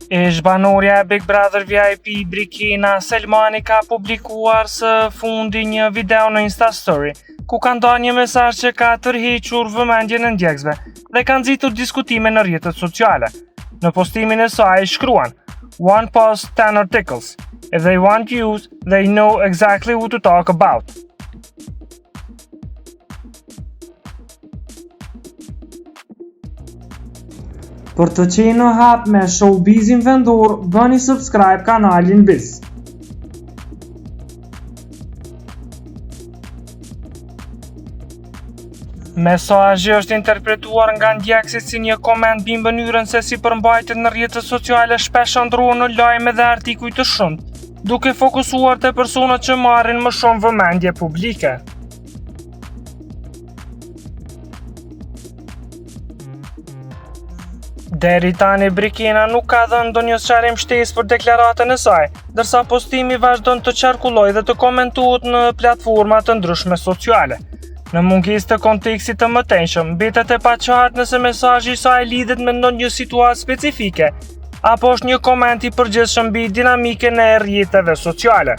Ish banorja e Big Brother VIP Brikina Selmani ka publikuar së fundi një video në Instastory, ku ka ndarë një mesazh që ka tërhequr vëmendjen e ndjekësve dhe ka nxitur diskutime në rrjetet sociale. Në postimin e saj shkruan: "One post, 10 articles. If they want views, they know exactly what to talk about." Për të qenë në hap me showbizin vendor, bëni subscribe kanalin Biz. Mesazhi është interpretuar nga ndjekësit si një koment mbi mënyrën se si përmbajtet në rrjetet sociale shpesh ndrohen në lajme dhe artikuj të shumt, duke fokusuar te personat që marrin më shumë vëmendje publike. Deri tani Brikina nuk ka dhënë ndonjë sqarim shtesë për deklaratën e saj, ndërsa postimi vazhdon të qarkullojë dhe të komentohet në platforma të ndryshme sociale. Në mungesë të kontekstit të mëtejshëm, mbetet e paqartë nëse mesazhi i saj lidhet me ndonjë situatë specifike, apo është një koment i përgjithshëm mbi dinamikën e rrjeteve sociale.